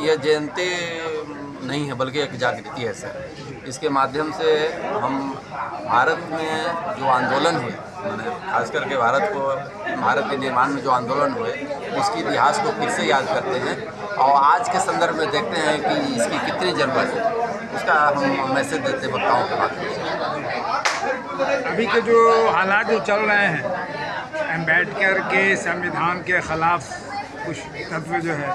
यह जयंती नहीं है बल्कि एक जागृति है सर। इसके माध्यम से हम भारत में जो आंदोलन हुए, मैंने खास करके भारत के निर्माण में जो आंदोलन हुए उसके इतिहास को फिर से याद करते हैं और आज के संदर्भ में देखते हैं कि इसकी कितनी ज़रूरत है, उसका हम मैसेज देते हैं वक्ताओं के माध्यम से। अभी के जो हालात जो चल रहे हैं, अम्बेडकर के संविधान के खिलाफ कुछ तत्व जो है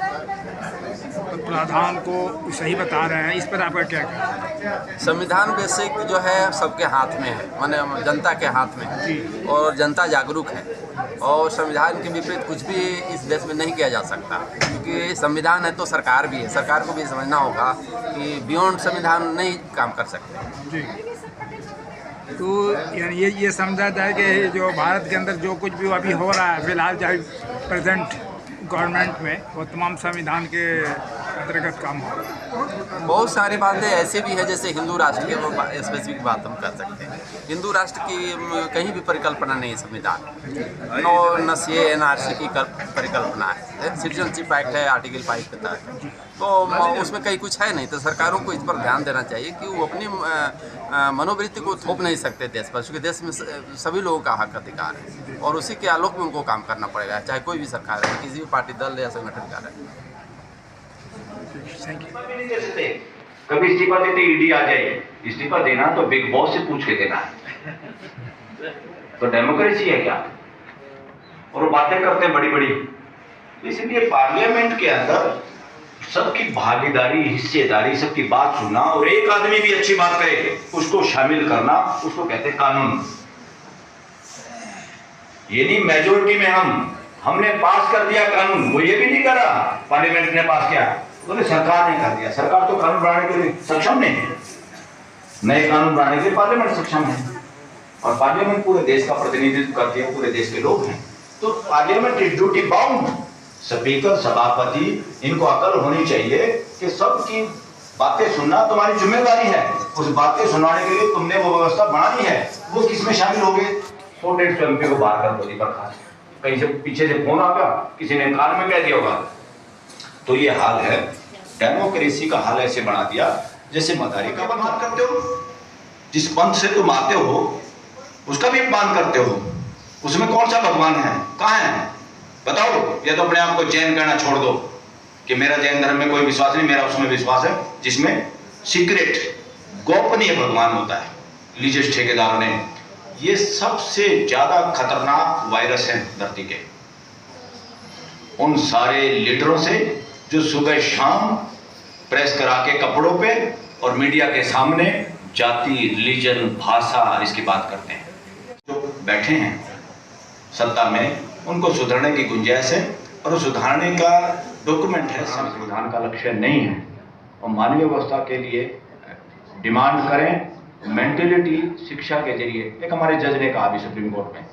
तो प्रावधान को सही बता रहे हैं, इस पर आपका क्या कहना है? संविधान बेसिक जो है सबके हाथ में है, माने जनता के हाथ में है और जनता जागरूक है और संविधान के विपरीत कुछ भी इस देश में नहीं किया जा सकता, क्योंकि संविधान है तो सरकार भी है। सरकार को भी समझना होगा कि बियॉन्ड संविधान नहीं काम कर सकते जी। तो यानी ये समझा जाए कि जो भारत के अंदर जो कुछ भी अभी हो रहा है फिलहाल, चाहे प्रेजेंट गवर्नमेंट में, वो तमाम संविधान के अंतर्गत काम हो रहा है। बहुत सारी बातें ऐसे भी है, जैसे हिंदू राष्ट्र के वो स्पेसिफिक बात हम कर सकते हैं। हिंदू राष्ट्र की कहीं भी परिकल्पना नहीं है संविधान, न ये एनआरसी की परिकल्पना है। सिटीजनशिप एक्ट है आर्टिकल 5 के तहत, तो उसमें कहीं कुछ है नहीं। तो सरकारों को इस पर ध्यान देना चाहिए कि वो अपनी मनोवृत्ति को थोप नहीं सकते देश पर, क्योंकि देश में सभी लोगों का हक अधिकार है और उसी के आलोक में उनको काम करना पड़ेगा, चाहे कोई भी सरकार है, किसी भी पार्टी दल या संगठन का है। कभी इस्तीफा देते ईडी आ जाए, इस्तीफा देना तो बिग बॉस से पूछ के देना है। तो डेमोक्रेसी है क्या? और वो बातें करते हैं बड़ी बड़ी। इसलिए पार्लियामेंट के अंदर सबकी भागीदारी, हिस्सेदारी, सबकी बात सुनना और एक आदमी भी अच्छी बात करे उसको शामिल करना, उसको कहते हैं कानून। ये नहीं मेजोरिटी में हमने पास कर दिया कानून, वो ये भी नहीं करा पार्लियामेंट ने पास किया, बोले सरकार ने कर दिया। सरकार तो कानून बनाने के लिए सक्षम नहीं है, नए कानून बनाने के लिए पार्लियामेंट सक्षम है और पार्लियामेंट पूरे देश का प्रतिनिधित्व करती है, पूरे देश के लोग हैं। तो parliament is duty bound. Speaker, सभापति, इनको अकल होनी चाहिए कि सबकी बातें सुनना तुम्हारी जिम्मेदारी है। उस बातें सुनाने के लिए तुमने वो व्यवस्था बनानी है, वो किसमें शामिल हो गए? 100-150 एमपी को बाहर कर दो, बर्खास्त। कहीं से पीछे से फोन आ गया, किसी ने कान में कह दिया होगा। तो ये हाल है, डेमोक्रेसी का हाल ऐसे बना दिया जैसे मदारी का अपमान करते हो। जिस पंथ से तुम आते हो उसका भी अपमान करते हो। उसमें कौन सा भगवान है? कहाँ है बताओ? या तो अपने आप को जैन कहना छोड़ दो कि मेरा जैन धर्म में कोई विश्वास नहीं, मेरा उसमें विश्वास है जिसमें सीक्रेट गोपनीय भगवान होता है। रिलीजियस ठेकेदारों ने, ये सबसे ज्यादा खतरनाक वायरस है धरती के। उन सारे लीडरों से जो सुबह शाम प्रेस करा के कपड़ों पे और मीडिया के सामने जाति, रिलीजन, भाषा इसकी बात करते हैं, जो बैठे हैं सत्ता में, उनको सुधरने की गुंजाइश है और सुधारने का डॉक्यूमेंट है। संविधान का लक्ष्य नहीं है और मानवीय व्यवस्था के लिए डिमांड करें मेंटेलिटी शिक्षा के जरिए। एक हमारे जज ने कहा भी सुप्रीम कोर्ट में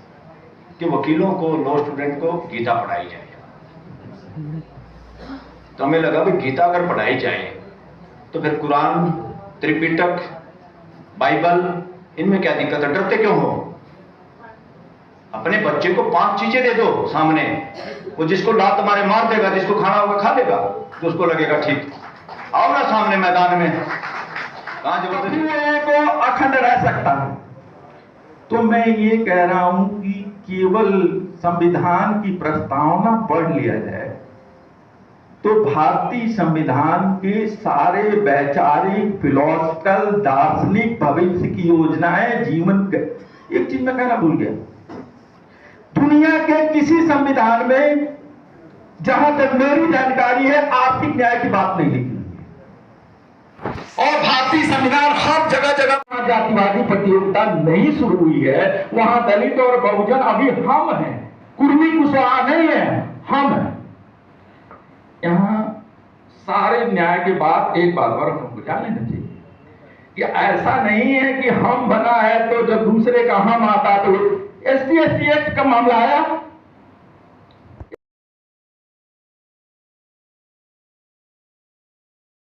कि वकीलों को, लॉ स्टूडेंट को गीता पढ़ाई जाए। तो हमें लगा भी गीता अगर पढ़ाई जाए तो फिर कुरान, त्रिपिटक, बाइबल, इनमें क्या दिक्कत है? डरते क्यों हो? अपने बच्चे को 5 चीजें दे दो सामने, वो जिसको लात मारे मार देगा, जिसको खाना होगा खा लेगा, तो उसको लगेगा ठीक। आओ ना सामने मैदान में, कहां जबरदस्ती को अखंड रह सकता है। तो मैं ये कह रहा हूं कि केवल संविधान की प्रस्तावना पढ़ लिया जाए तो भारतीय संविधान के सारे वैचारिक, फिलोसफिकल, दार्शनिक, भविष्य की योजनाएं, जीवन। एक चीज मैं कहना भूल गया, दुनिया के किसी संविधान में, जहां तक मेरी जानकारी है, आर्थिक न्याय की बात नहीं लिखी और भारतीय संविधान हर जगह जगह जातिवादी प्रतियोगिता नहीं शुरू हुई है। वहां दलित और बहुजन अभी हम हैं, कुर्मी कुशवाहा नहीं है, हम हैं। यहां सारे न्याय के बाद एक बात और हमको जान लेना चाहिए कि ऐसा नहीं है कि हम बना है तो जब दूसरे का हम आता तो SC/ST एक्ट का मामला आया